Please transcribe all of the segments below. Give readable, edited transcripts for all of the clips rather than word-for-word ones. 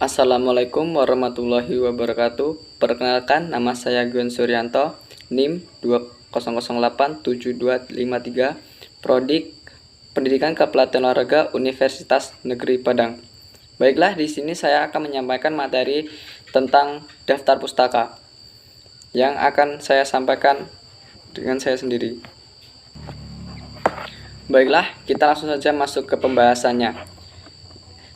Assalamualaikum warahmatullahi wabarakatuh. Perkenalkan, nama saya Gwen Suryanto, NIM 20087253, Prodi Pendidikan Kepelatihan Olahraga Universitas Negeri Padang. Baiklah, di sini saya akan menyampaikan materi tentang daftar pustaka yang akan saya sampaikan dengan saya sendiri. Baiklah, kita langsung saja masuk ke pembahasannya.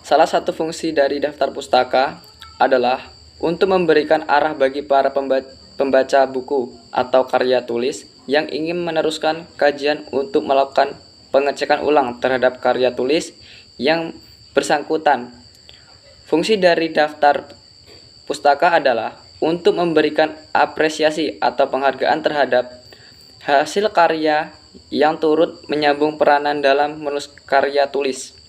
Salah satu fungsi dari daftar pustaka adalah untuk memberikan arah bagi para pembaca buku atau karya tulis yang ingin meneruskan kajian untuk melakukan pengecekan ulang terhadap karya tulis yang bersangkutan. Fungsi dari daftar pustaka adalah untuk memberikan apresiasi atau penghargaan terhadap hasil karya yang turut menyambung peranan dalam menulis karya tulis.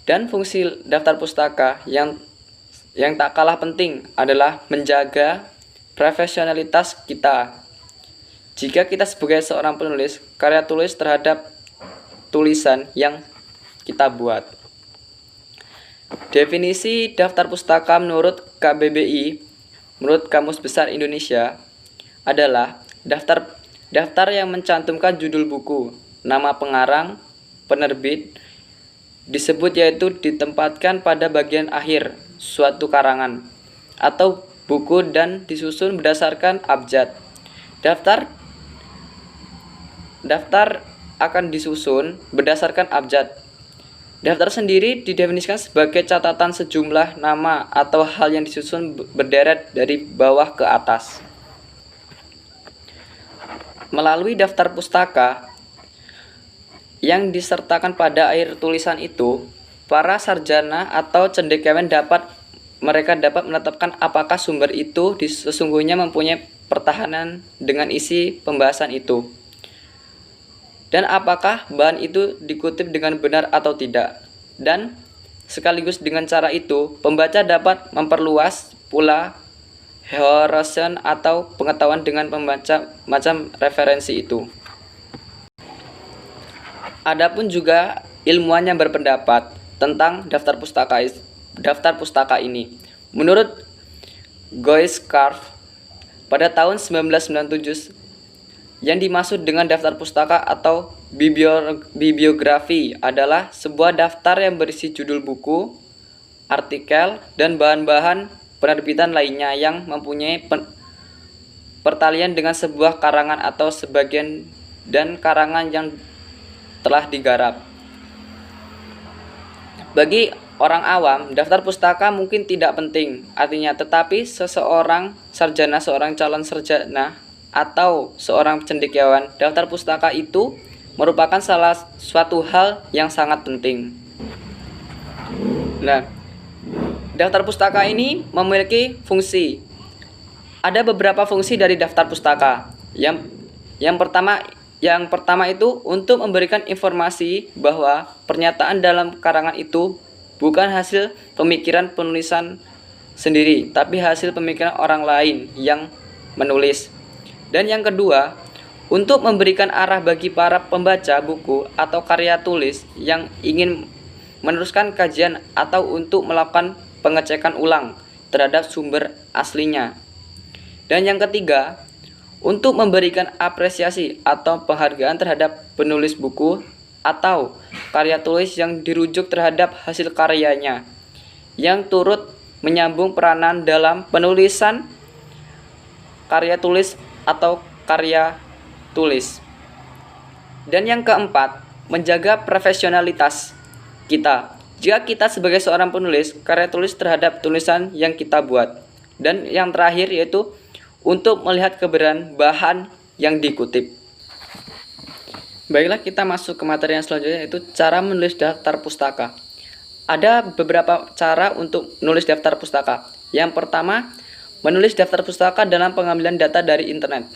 Dan fungsi daftar pustaka yang tak kalah penting adalah menjaga profesionalitas kita. Jika kita sebagai seorang penulis, karya tulis terhadap tulisan yang kita buat. Definisi daftar pustaka menurut KBBI, menurut Kamus Besar Indonesia, adalah daftar yang mencantumkan judul buku, nama pengarang, penerbit, disebut yaitu ditempatkan pada bagian akhir suatu karangan atau buku dan disusun berdasarkan abjad. Daftar akan disusun berdasarkan abjad. Daftar sendiri didefinisikan sebagai catatan sejumlah nama atau hal yang disusun berderet dari bawah ke atas. Melalui daftar pustaka yang disertakan pada akhir tulisan itu, para sarjana atau cendekiawan dapat menetapkan apakah sumber itu sesungguhnya mempunyai pertahanan dengan isi pembahasan itu, dan apakah bahan itu dikutip dengan benar atau tidak. Dan sekaligus dengan cara itu, pembaca dapat memperluas pula horizon atau pengetahuan dengan membaca macam referensi itu. Adapun juga ilmuwan yang berpendapat tentang daftar pustaka ini. Menurut Goiskarf, pada tahun 1997, yang dimaksud dengan daftar pustaka atau bibliografi adalah sebuah daftar yang berisi judul buku, artikel, dan bahan-bahan penerbitan lainnya yang mempunyai pertalian dengan sebuah karangan atau sebagian dan karangan yang telah digarap. Bagi orang awam, daftar pustaka mungkin tidak penting artinya, tetapi seorang calon sarjana atau seorang cendekiawan, daftar pustaka itu merupakan salah suatu hal yang sangat penting. Nah, daftar pustaka ini memiliki fungsi. Ada beberapa fungsi dari daftar pustaka. Yang pertama itu untuk memberikan informasi bahwa pernyataan dalam karangan itu bukan hasil pemikiran penulisan sendiri, tapi hasil pemikiran orang lain yang menulis. Dan yang kedua, untuk memberikan arah bagi para pembaca buku atau karya tulis yang ingin meneruskan kajian atau untuk melakukan pengecekan ulang terhadap sumber aslinya. Dan yang ketiga, untuk memberikan apresiasi atau penghargaan terhadap penulis buku atau karya tulis yang dirujuk terhadap hasil karyanya yang turut menyambung peranan dalam penulisan karya tulis atau karya tulis. Dan yang keempat, menjaga profesionalitas kita. Jika kita sebagai seorang penulis, karya tulis terhadap tulisan yang kita buat. Dan yang terakhir yaitu untuk melihat kebenaran bahan yang dikutip. Baiklah, kita masuk ke materi yang selanjutnya, yaitu cara menulis daftar pustaka. Ada beberapa cara untuk menulis daftar pustaka. Yang pertama, menulis daftar pustaka dalam pengambilan data dari internet.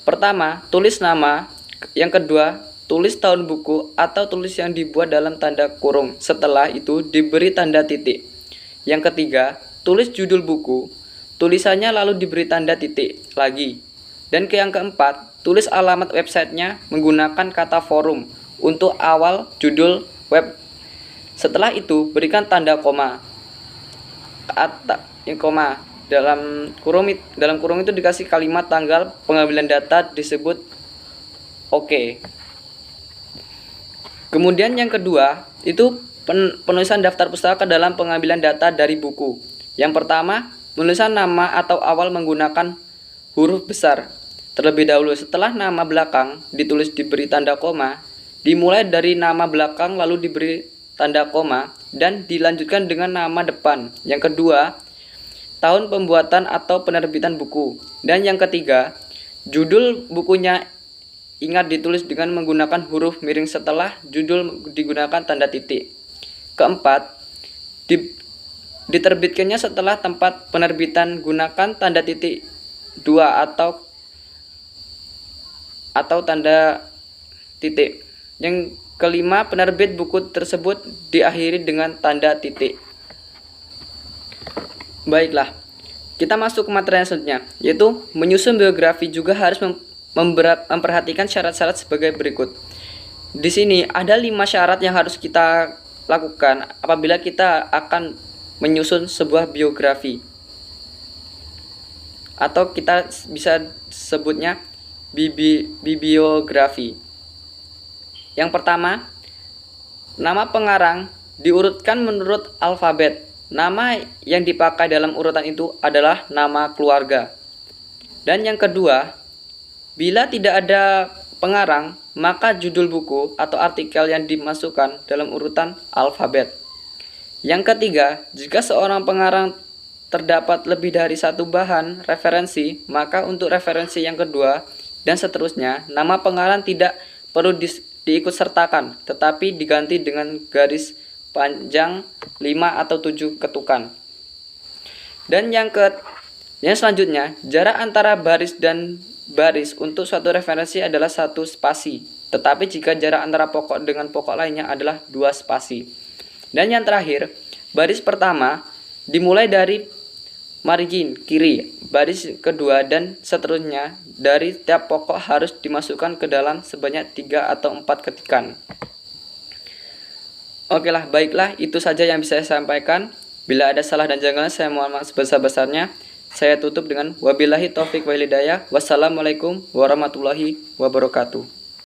Pertama, tulis nama. Yang kedua, tulis tahun buku atau tulis yang dibuat dalam tanda kurung. Setelah itu diberi tanda titik. Yang ketiga, tulis judul buku. Tulisannya lalu diberi tanda titik lagi. Dan yang keempat, tulis alamat websitenya menggunakan kata forum untuk awal judul web. Setelah itu, berikan tanda koma. atau koma dalam kurung itu dikasih kalimat tanggal pengambilan data disebut oke. Kemudian yang kedua itu penulisan daftar pustaka dalam pengambilan data dari buku. Yang pertama, penulisan nama atau awal menggunakan huruf besar terlebih dahulu. Setelah nama belakang ditulis diberi tanda koma, dimulai dari nama belakang lalu diberi tanda koma dan dilanjutkan dengan nama depan. Yang kedua, tahun pembuatan atau penerbitan buku. Dan yang ketiga, judul bukunya ingat ditulis dengan menggunakan huruf miring setelah judul digunakan tanda titik. Keempat, diterbitkannya setelah tempat penerbitan gunakan tanda titik 2 atau tanda titik. Yang kelima, penerbit buku tersebut diakhiri dengan tanda titik. Baiklah, kita masuk ke materi selanjutnya, yaitu menyusun biografi juga harus memperhatikan syarat-syarat sebagai berikut. Di sini ada 5 syarat yang harus kita lakukan apabila kita akan menyusun sebuah biografi, atau kita bisa sebutnya bibliografi. Yang pertama, nama pengarang diurutkan menurut alfabet. Nama yang dipakai dalam urutan itu adalah nama keluarga. Dan yang kedua, bila tidak ada pengarang, maka judul buku atau artikel yang dimasukkan dalam urutan alfabet. Yang ketiga, jika seorang pengarang terdapat lebih dari satu bahan referensi, maka untuk referensi yang kedua dan seterusnya, nama pengarang tidak perlu diikutsertakan, tetapi diganti dengan garis panjang 5 atau 7 ketukan. Dan yang selanjutnya, jarak antara baris dan baris untuk suatu referensi adalah 1 spasi, tetapi jika jarak antara pokok dengan pokok lainnya adalah 2 spasi. Dan yang terakhir, baris pertama dimulai dari margin kiri, baris kedua dan seterusnya dari tiap pokok harus dimasukkan ke dalam sebanyak 3 atau 4 ketikan. Oke lah, baiklah, itu saja yang bisa saya sampaikan. Bila ada salah dan janggalan, saya mohon maaf sebesar-besarnya. Saya tutup dengan wabillahi taufik wal hidayah. Wassalamualaikum warahmatullahi wabarakatuh.